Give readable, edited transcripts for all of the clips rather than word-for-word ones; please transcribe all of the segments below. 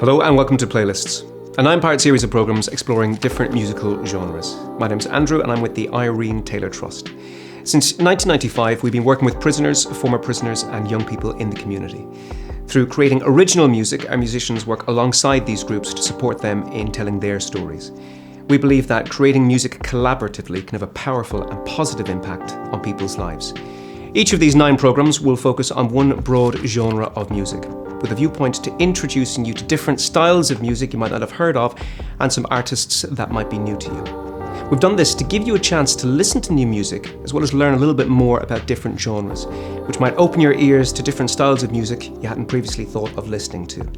Hello and welcome to Playlists, a 9-part series of programmes exploring different musical genres. My name's Andrew and I'm with the Irene Taylor Trust. Since 1995, we've been working with prisoners, former prisoners and young people in the community. Through creating original music, our musicians work alongside these groups to support them in telling their stories. We believe that creating music collaboratively can have a powerful and positive impact on people's lives. Each of these 9 programmes will focus on one broad genre of music, with a viewpoint to introducing you to different styles of music you might not have heard of and some artists that might be new to you. We've done this to give you a chance to listen to new music as well as learn a little bit more about different genres, which might open your ears to different styles of music you hadn't previously thought of listening to.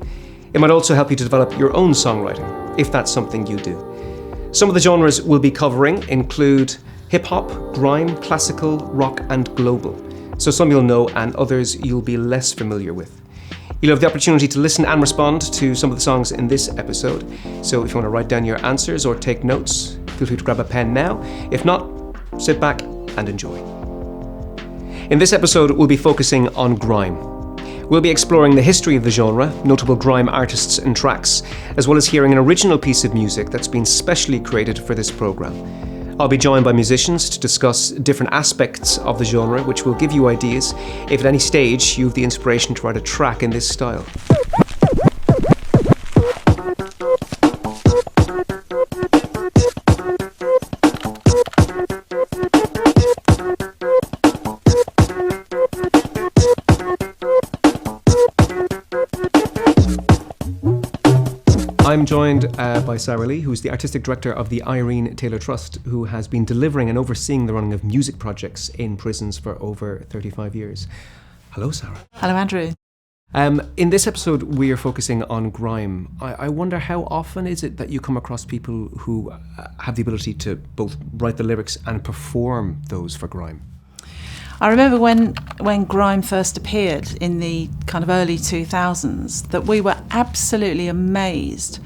It might also help you to develop your own songwriting, if that's something you do. Some of the genres we'll be covering include hip-hop, grime, classical, rock and global. So some you'll know and others you'll be less familiar with. You'll have the opportunity to listen and respond to some of the songs in this episode. So if you want to write down your answers or take notes, feel free to grab a pen now. If not, sit back and enjoy. In this episode, we'll be focusing on grime. We'll be exploring the history of the genre, notable grime artists and tracks, as well as hearing an original piece of music that's been specially created for this programme. I'll be joined by musicians to discuss different aspects of the genre, which will give you ideas if at any stage you have the inspiration to write a track in this style. I'm joined by Sara Lee, who's the Artistic Director of the Irene Taylor Trust, who has been delivering and overseeing the running of music projects in prisons for over 35 years. Hello, Sara. Hello, Andrew. In this episode, we are focusing on grime. I wonder how often is it that you come across people who have the ability to both write the lyrics and perform those for grime? I remember when grime first appeared in the kind of early 2000s, that we were absolutely amazed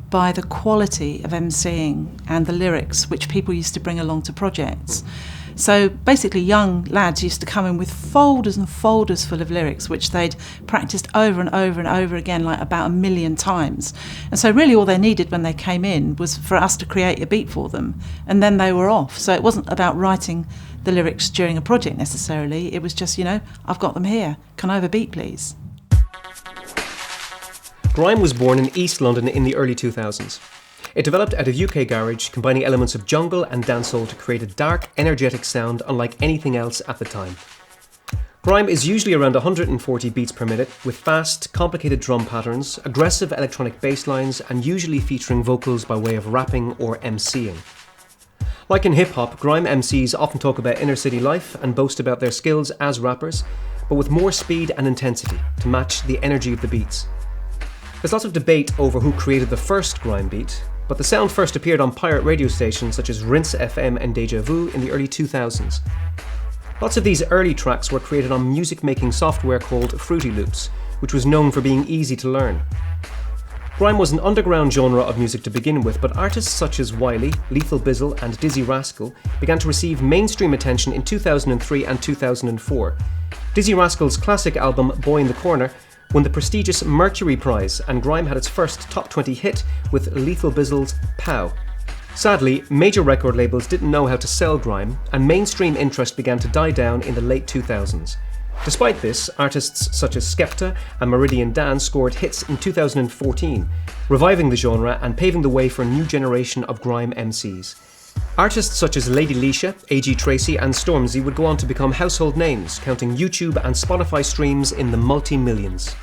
by the quality of emceeing and the lyrics which people used to bring along to projects. So basically young lads used to come in with folders and folders full of lyrics which they'd practiced over and over and over again, like about 1 million times. And so really all they needed when they came in was for us to create a beat for them, and then they were off. So it wasn't about writing the lyrics during a project necessarily, it was just, I've got them here, can I have a beat please? Grime was born in East London in the early 2000s. It developed out of UK garage, combining elements of jungle and dancehall to create a dark, energetic sound unlike anything else at the time. Grime is usually around 140 beats per minute, with fast, complicated drum patterns, aggressive electronic bass lines, and usually featuring vocals by way of rapping or MCing. Like in hip-hop, grime MCs often talk about inner city life and boast about their skills as rappers, but with more speed and intensity to match the energy of the beats. There's lots of debate over who created the first grime beat, but the sound first appeared on pirate radio stations such as Rinse FM and Deja Vu in the early 2000s. Lots of these early tracks were created on music-making software called Fruity Loops, which was known for being easy to learn. Grime was an underground genre of music to begin with, but artists such as Wiley, Lethal Bizzle and Dizzy Rascal began to receive mainstream attention in 2003 and 2004. Dizzy Rascal's classic album Boy in the Corner won the prestigious Mercury Prize, and grime had its first top 20 hit with Lethal Bizzle's Pow. Sadly, major record labels didn't know how to sell grime, and mainstream interest began to die down in the late 2000s. Despite this, artists such as Skepta and Meridian Dan scored hits in 2014, reviving the genre and paving the way for a new generation of grime MCs. Artists such as Lady Leisha, A.G. Tracy and Stormzy would go on to become household names, counting YouTube and Spotify streams in the multi-millions.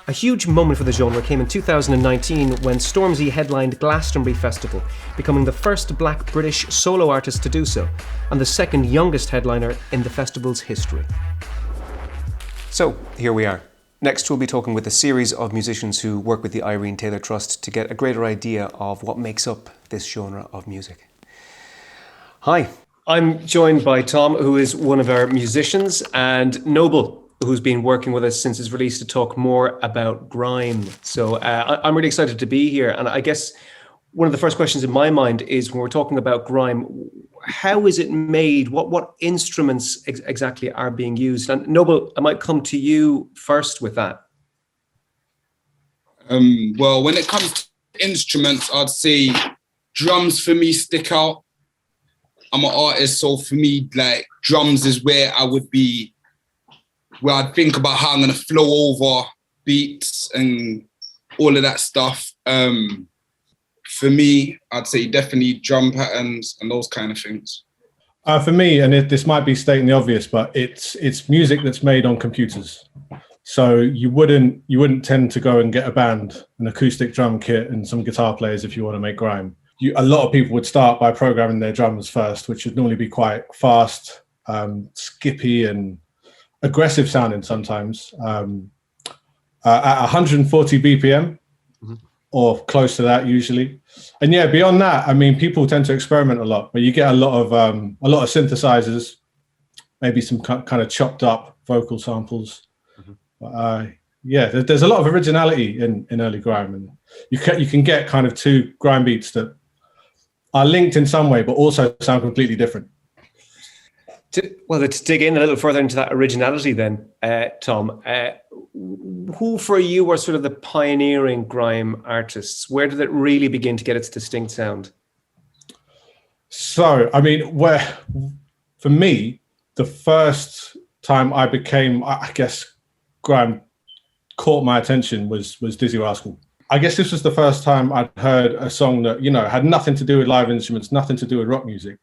A huge moment for the genre came in 2019 when Stormzy headlined Glastonbury Festival, becoming the first black British solo artist to do so, and the second youngest headliner in the festival's history. So, here we are. Next we'll be talking with a series of musicians who work with the Irene Taylor Trust to get a greater idea of what makes up this genre of music. Hi, I'm joined by Tom, who is one of our musicians, and Noble, who's been working with us since its release to talk more about grime. So I'm really excited to be here. And I guess one of the first questions in my mind is, when we're talking about grime, how is it made? What instruments exactly are being used? And Noble, I might come to you first with that. Well, when it comes to instruments, I'd say drums for me stick out. I'm an artist, so for me, like, drums is where I would be, where I'd think about how I'm gonna flow over beats and all of that stuff. For me, I'd say definitely drum patterns and those kind of things. For me, and this might be stating the obvious, but it's music that's made on computers. So you wouldn't tend to go and get a band, an acoustic drum kit and some guitar players if you want to make grime. A lot of people would start by programming their drums first, which would normally be quite fast, skippy and aggressive sounding sometimes, at 140 BPM or close to that usually. And yeah, beyond that, I mean, people tend to experiment a lot, but you get a lot of synthesizers, maybe some kind of chopped up vocal samples. Yeah, there's a lot of originality in early grime, and you can get kind of two grime beats that are linked in some way, but also sound completely different. To dig in a little further into that originality then, Tom, who for you were sort of the pioneering grime artists? Where did it really begin to get its distinct sound? So, I mean, for me, the first time I guess, grime caught my attention was Dizzee Rascal. I guess this was the first time I'd heard a song that, had nothing to do with live instruments, nothing to do with rock music,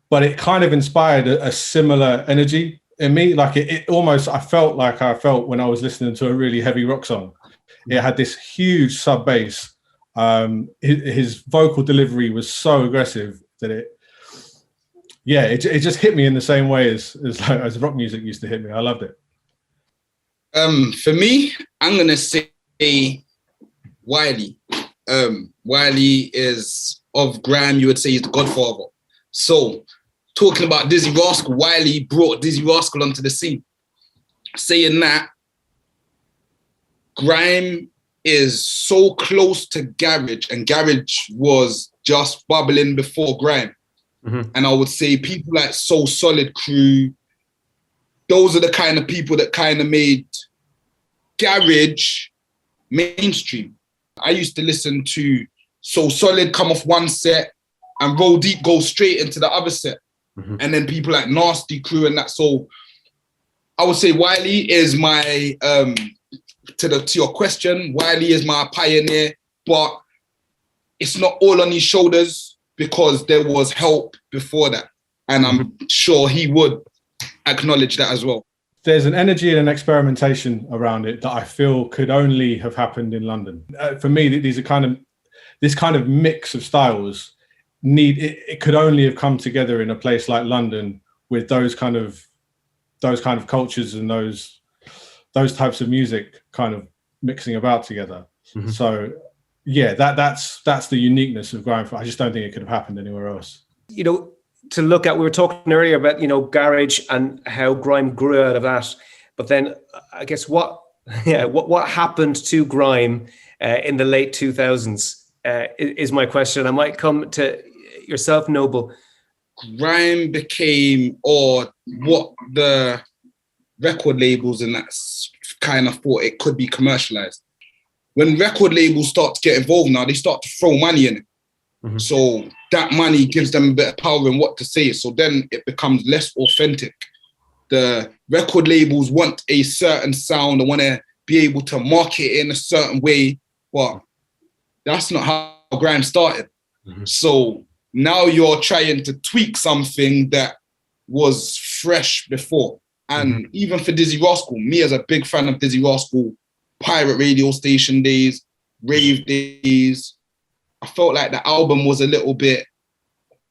but it kind of inspired a similar energy in me. Like it almost, I felt like I felt when I was listening to a really heavy rock song. It had this huge sub bass. His vocal delivery was so aggressive that it just hit me in the same way as rock music used to hit me. I loved it. For me, I'm gonna say Wiley. Wiley is of grime. You would say he's the godfather. So, talking about Dizzee Rascal, Wiley brought Dizzee Rascal onto the scene. Saying that, grime is so close to garage, and garage was just bubbling before grime. And I would say people like So Solid Crew, those are the kind of people that kind of made garage mainstream. I used to listen to So Solid come off one set and Roll Deep go straight into the other set. And then people like Nasty Crew and that. So I would say Wiley is my, to your question, Wiley is my pioneer, but it's not all on his shoulders because there was help before that. And I'm sure he would acknowledge that as well. There's an energy and an experimentation around it that I feel could only have happened in London. For me, this kind of mix of styles it could only have come together in a place like London with those kind of cultures and those types of music kind of mixing about together. So yeah, that's the uniqueness of grime. I just don't think it could have happened anywhere else. To look at, we were talking earlier about, garage and how grime grew out of that. But then I guess what happened to grime in the late 2000s is my question. I might come to yourself, Noble. Grime became, or what the record labels and that kind of thought it could be commercialized. When record labels start to get involved now, they start to throw money in it. So that money gives them a bit of power in what to say. So then it becomes less authentic. The record labels want a certain sound and want to be able to market it in a certain way, but that's not how grime started. So now you're trying to tweak something that was fresh before. And even for Dizzee Rascal, me as a big fan of Dizzee Rascal, pirate radio station days, rave days, I felt like the album was a little bit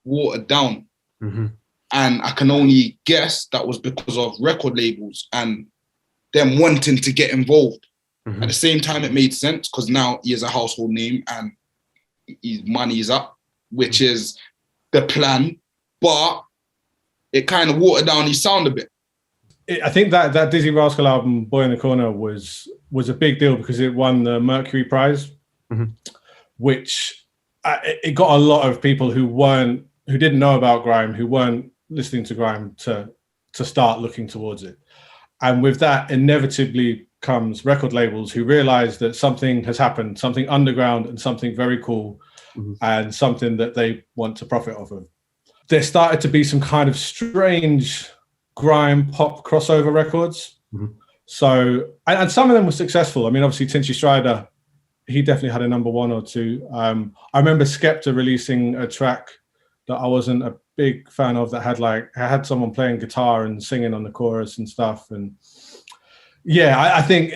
watered down. And I can only guess that was because of record labels and them wanting to get involved. At the same time, it made sense because now he is a household name and his money is up, which is the plan. But it kind of watered down his sound a bit. I think that Dizzee Rascal album, Boy in the Corner, was a big deal because it won the Mercury Prize, which it got a lot of people who didn't know about grime, who weren't listening to grime, to start looking towards it. And with that, inevitably comes record labels who realize that something has happened, something underground and something very cool, and something that they want to profit off of. There started to be some kind of strange grime pop crossover records. So, and some of them were successful. I mean, obviously, Tinchy Strider, he definitely had a number one or two. I remember Skepta releasing a track that I wasn't a big fan of that had someone playing guitar and singing on the chorus and stuff. And yeah, I think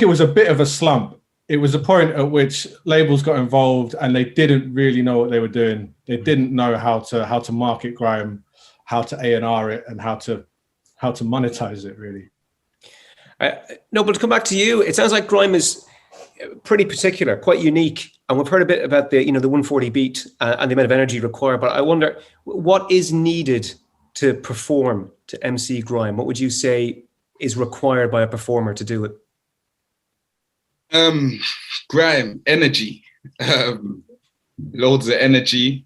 it was a bit of a slump. It was a point at which labels got involved and they didn't really know what they were doing. They didn't know how to market grime, how to A&R it, and how to monetize it, really. No, but to come back to you, it sounds like grime is pretty particular, quite unique, and we've heard a bit about the 140 beat and the amount of energy required. But I wonder, what is needed to perform, to MC grime? What would you say is required by a performer to do it? Grime, energy, loads of energy.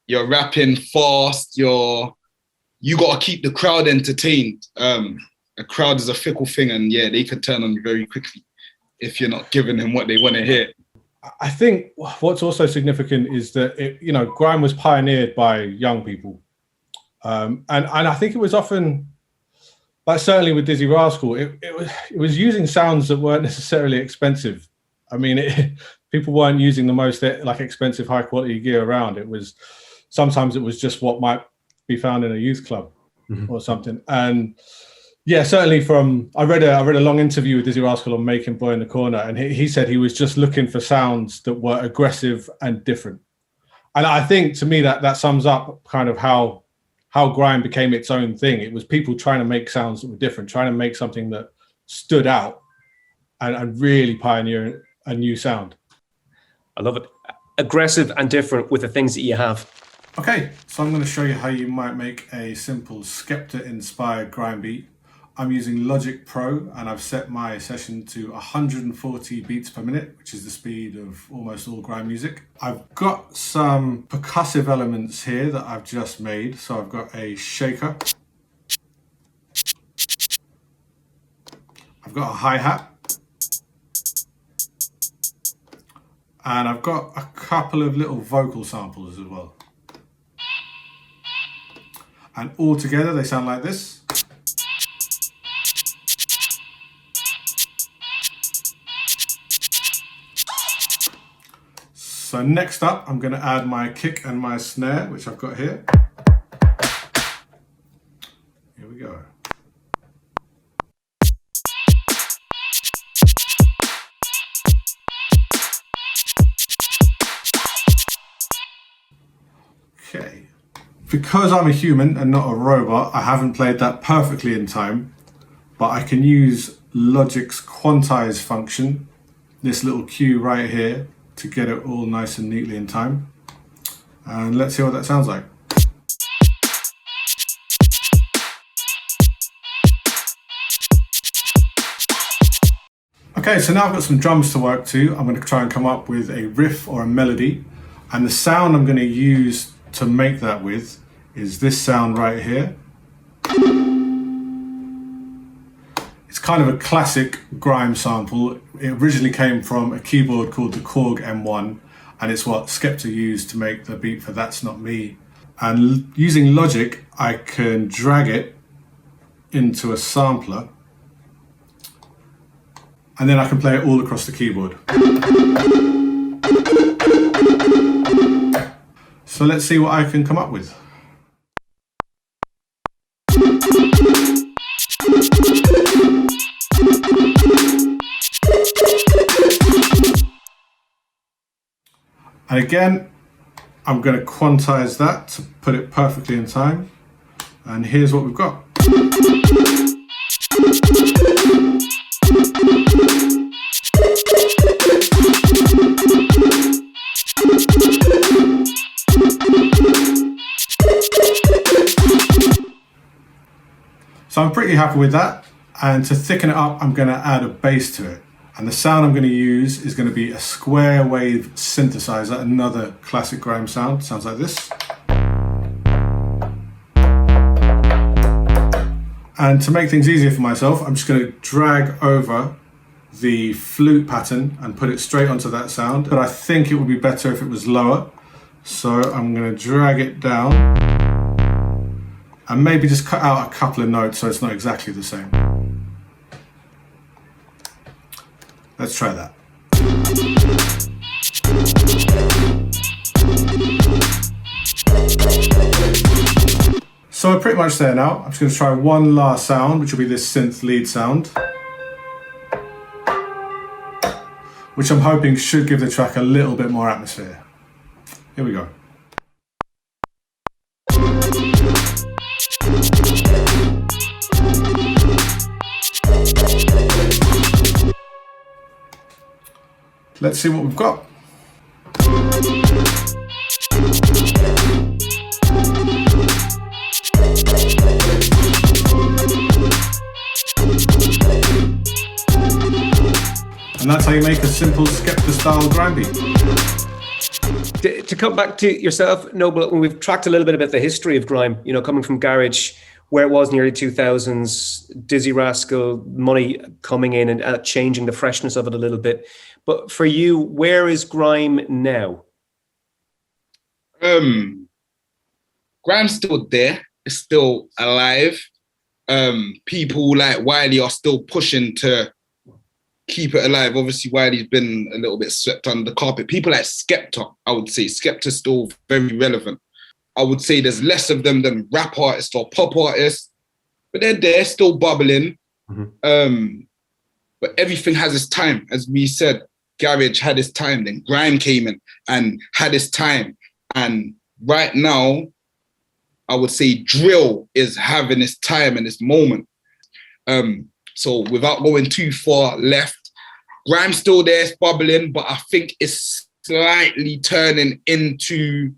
You're rapping fast. You got to keep the crowd entertained. A crowd is a fickle thing, and yeah, they can turn on you very quickly if you're not giving them what they want to hear. I think what's also significant is that grime was pioneered by young people, and I think it was often, like certainly with Dizzy Rascal, it was using sounds that weren't necessarily expensive. I mean, people weren't using the most expensive high quality gear around. Sometimes it was just what might be found in a youth club or something. And yeah, certainly I read a long interview with Dizzy Rascal on Making Boy in the Corner, and he said he was just looking for sounds that were aggressive and different. And I think to me that sums up kind of how grime became its own thing. It was people trying to make sounds that were different, trying to make something that stood out and really pioneer a new sound. I love it. Aggressive and different with the things that you have. Okay, so I'm going to show you how you might make a simple Skepta-inspired grime beat. I'm using Logic Pro, and I've set my session to 140 beats per minute, which is the speed of almost all grime music. I've got some percussive elements here that I've just made. So I've got a shaker. I've got a hi-hat. And I've got a couple of little vocal samples as well. And all together they sound like this. So next up, I'm going to add my kick and my snare, which I've got here. Here we go. Okay. Because I'm a human and not a robot, I haven't played that perfectly in time, but I can use Logic's quantize function, this little cue right here, to get it all nice and neatly in time. And let's hear what that sounds like. Okay, so now I've got some drums to work to. I'm going to try and come up with a riff or a melody. And the sound I'm going to use to make that with is this sound right here. It's kind of a classic grime sample. It originally came from a keyboard called the Korg M1, and it's what Skepta used to make the beat for That's Not Me. And using Logic, I can drag it into a sampler, and then I can play it all across the keyboard. So let's see what I can come up with. And again, I'm going to quantize that to put it perfectly in time. And here's what we've got. So I'm pretty happy with that. And to thicken it up, I'm going to add a bass to it. And the sound I'm going to use is going to be a square wave synthesizer, another classic grime sound. Sounds like this. And to make things easier for myself, I'm just going to drag over the flute pattern and put it straight onto that sound. But I think it would be better if it was lower. So I'm going to drag it down and maybe just cut out a couple of notes so it's not exactly the same. Let's try that. So we're pretty much there now. I'm just going to try one last sound, which will be this synth lead sound, which I'm hoping should give the track a little bit more atmosphere. Here we go. Let's see what we've got. And that's how you make a simple Skepta-style grime beat. To come back to yourself, Noble, when we've tracked a little bit about the history of grime, you know, coming from garage, where it was in the early 2000s, Dizzy Rascal, money coming in and changing the freshness of it a little bit. But for you, where is grime now? Grime's still there. It's still alive. People like Wiley are still pushing to keep it alive. Obviously, Wiley's been a little bit swept under the carpet. People like Skepta, I would say. Skepta's still very relevant. I would say there's less of them than rap artists or pop artists, but they're still bubbling. Mm-hmm. But everything has its time. As we said, garage had its time, then grime came in and had its time. And right now, I would say drill is having its time and its moment. So without going too far left, grime's still there, it's bubbling, but I think it's slightly turning into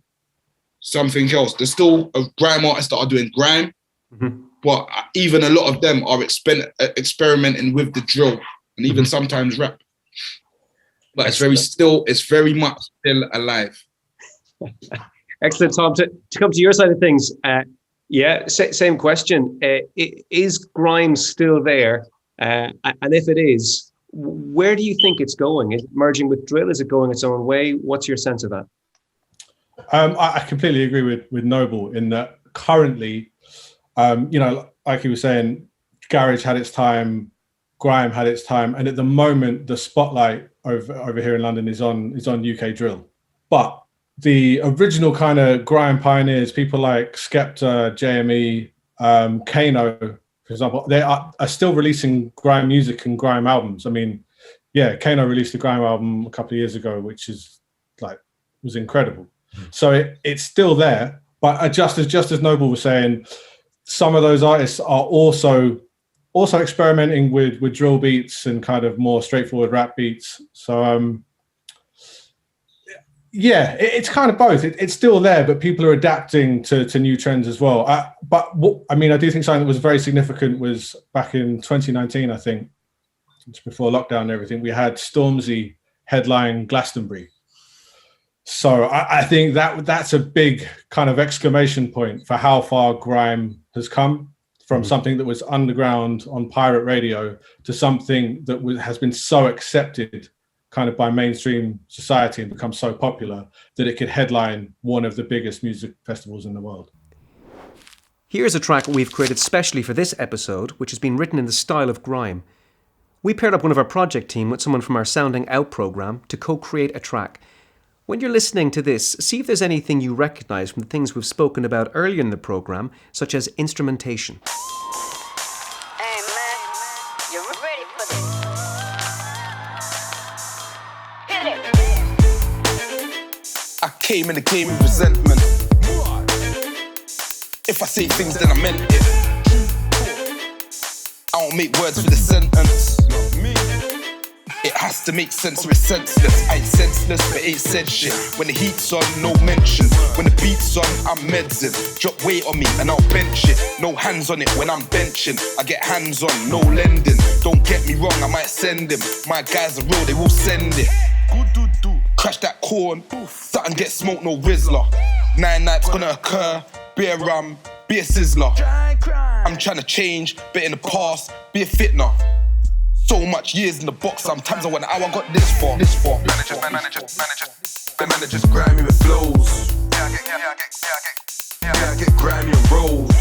something else. There's still grime artists that are doing grime, mm-hmm. but even a lot of them are experimenting with the drill and even sometimes rap. But it's very much still alive. Excellent, Tom. To come to your side of things, same question. Is grime still there? And if it is, where do you think it's going? Is it merging with drill? Is it going its own way? What's your sense of that? I completely agree with Noble in that currently, like he was saying, garage had its time, grime had its time, and at the moment the spotlight over here in London is on UK drill. But the original kind of grime pioneers, people like Skepta, JME, Kano, for example, they are still releasing grime music and grime albums. I mean, yeah, Kano released a grime album a couple of years ago, which was incredible. So it's still there, but just as Noble was saying, some of those artists are also experimenting with drill beats and kind of more straightforward rap beats. So it's kind of both. It's still there, but people are adapting to new trends as well. I do think something that was very significant was back in 2019, I think, just before lockdown and everything, we had Stormzy headline Glastonbury. So I think that's a big kind of exclamation point for how far grime has come from something that was underground on pirate radio to something that has been so accepted kind of by mainstream society and become so popular that it could headline one of the biggest music festivals in the world. Here's a track we've created specially for this episode, which has been written in the style of grime. We paired up one of our project team with someone from our Sounding Out programme to co-create a track. When you're listening to this, see if there's anything you recognise from the things we've spoken about earlier in the programme, such as instrumentation. Hey man, you're ready for this. Hit it. I came in the game with resentment. If I say things, then I meant it. I don't make words for the sentence. It has to make sense or it's senseless. I ain't senseless, but ain't said shit. When the heat's on, no mention. When the beat's on, I'm medzing. Drop weight on me and I'll bench it. No hands on it when I'm benching. I get hands on, no lending. Don't get me wrong, I might send him. My guys are real, they will send it. Crash that corn, something get smoked, no Rizzler. 9 nights gonna occur, beer rum, beer sizzler. I'm trying to change, but in the past, be a fitna. So much years in the box, sometimes I wonder how I got this far. Managers grimy with flows. I get grimy and rolls.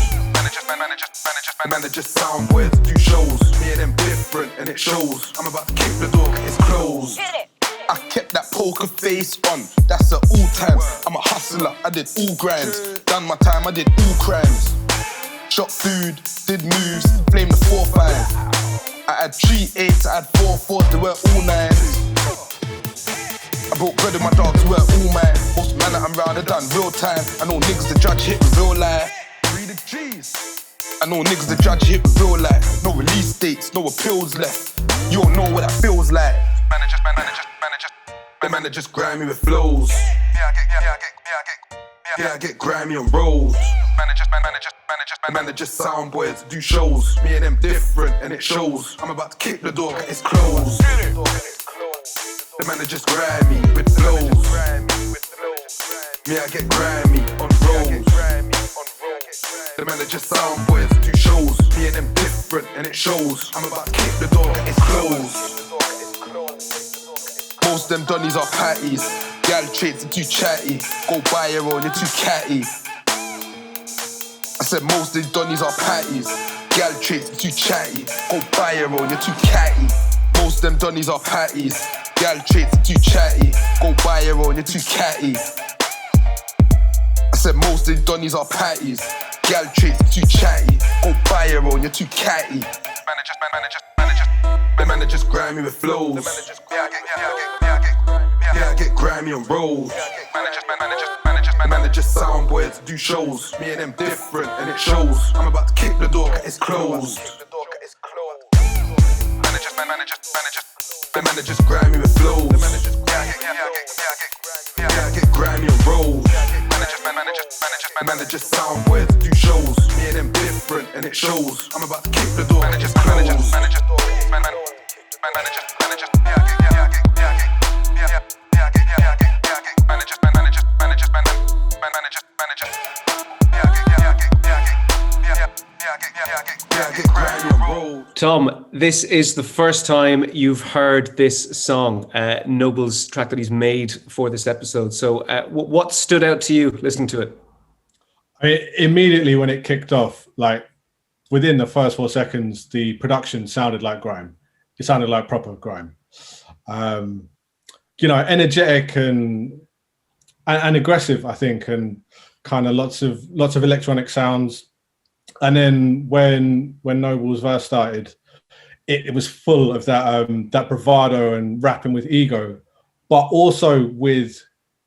Managers sound boys do shows. Me and them different and it shows. I'm about to kick the door, it's closed. I kept that poker face on, that's at all times. I'm a hustler, I did all grinds. Done my time, I did all crimes. Shot food, did moves, flamed the 4-5. I had 3 8s, I had 4 4s, they were all 9s. I brought bread with my dogs, we were all mine. Most man that I'm round, I done real time. I know niggas the judge hit with real life. Read the G's. I know niggas the judge hit with real life. No release dates, no appeals left. You don't know what that feels like. Managers grimy with flows. I get grimy and rolls. Managers sound boys do shows. Me and them different and it shows. I'm about to kick the door, it's closed. The managers grimy with flows. Me I get grimy on rolls. The managers sound boys do shows. Me and them different and it shows. I'm about to kick the door, it's closed. Most them donnies are patties. Gal traits are too chatty. Go buy your own, you're too catty. I said most of the donnies are patties. Gal traits are too chatty. Go buy your own, you're too catty. Most them donnies are patties. Gal traits are too chatty. Go buy your own, you're too catty. I said most of the donnies are patties. Gal traits are too chatty. Go buy your own, you're too catty. Managers grimy with flows. I get grimy and rolls. Managers sound boys do shows. Me and them different and it shows. I'm about to kick the door, it's closed. Managers grimy with flows. I get grimy and rolls. Managers sound boys do shows. Me and them different and it shows. I'm about to kick the door, it's closed. Tom, this is the first time you've heard this song, Noble's track that he's made for this episode. So what stood out to you listening to it? I mean, immediately when it kicked off, like within the first 4 seconds, the production sounded like grime. It sounded like proper grime. Energetic and aggressive, I think, and kind of lots of electronic sounds. And then when Noble's verse started, it was full of that bravado and rapping with ego, but also with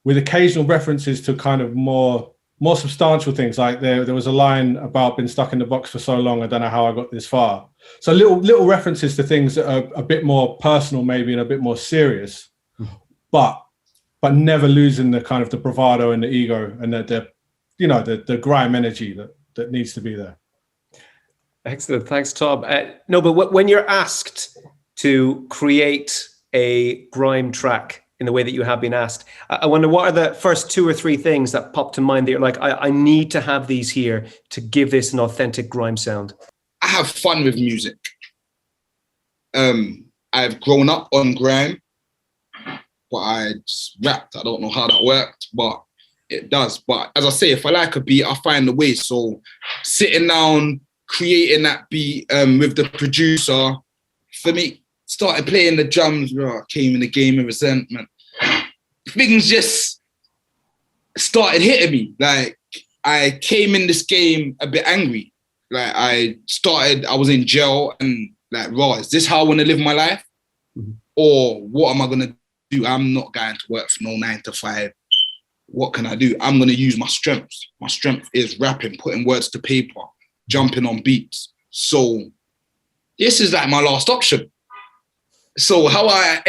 occasional references to kind of more substantial things. Like there was a line about been stuck in the box for so long, I don't know how I got this far. So little references to things that are a bit more personal, maybe, and a bit more serious, but never losing the kind of the bravado and the ego and the grime energy that needs to be there. Excellent. Thanks, Tom. But when you're asked to create a grime track in the way that you have been asked, I wonder what are the first 2 or 3 things that pop to mind that you're like, I need to have these here to give this an authentic grime sound? I have fun with music. I've grown up on grime, but I just rapped. I don't know how that worked, but it does. But as I say, if I like a beat, I find a way. So sitting down, creating that beat with the producer, for me, started playing the drums, came in the game of resentment. Things just started hitting me. Like, I came in this game a bit angry. Like, I was in jail and like, is this how I want to live my life? Mm-hmm. Or what am I going to do? I'm not going to work for no 9 to 5. What can I do? I'm going to use my strengths. My strength is rapping, putting words to paper, jumping on beats. So this is like my last option. So how I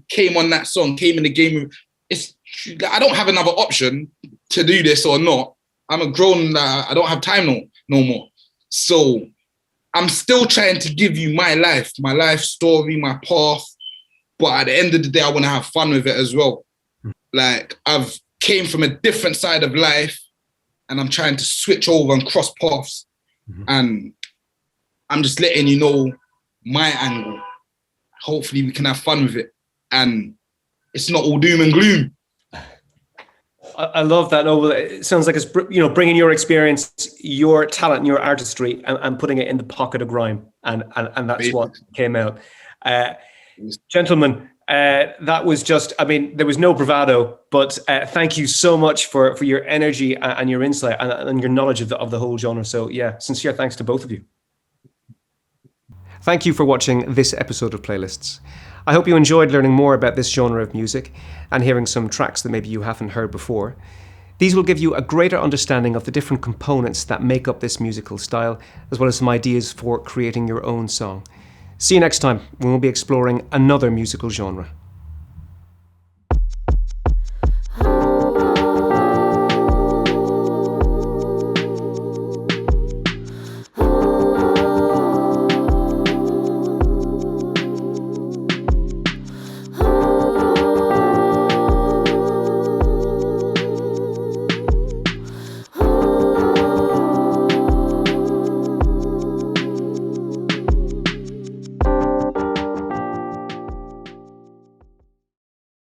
came on that song, came in the game, I don't have another option to do this or not. I'm a grown, I don't have time no more. So I'm still trying to give you my life story, my path. But at the end of the day, I want to have fun with it as well. Like, I've came from a different side of life and I'm trying to switch over and cross paths And I'm just letting you know my angle. Hopefully we can have fun with it. And it's not all doom and gloom. I love that. No, it sounds like it's, bringing your experience, your talent, and your artistry, and putting it in the pocket of grime, and that's what came out. Gentlemen, that was just, there was no bravado, but thank you so much for your energy and your insight and your knowledge of the whole genre. So yeah, sincere thanks to both of you. Thank you for watching this episode of Playlists. I hope you enjoyed learning more about this genre of music and hearing some tracks that maybe you haven't heard before. These will give you a greater understanding of the different components that make up this musical style, as well as some ideas for creating your own song. See you next time when we'll be exploring another musical genre.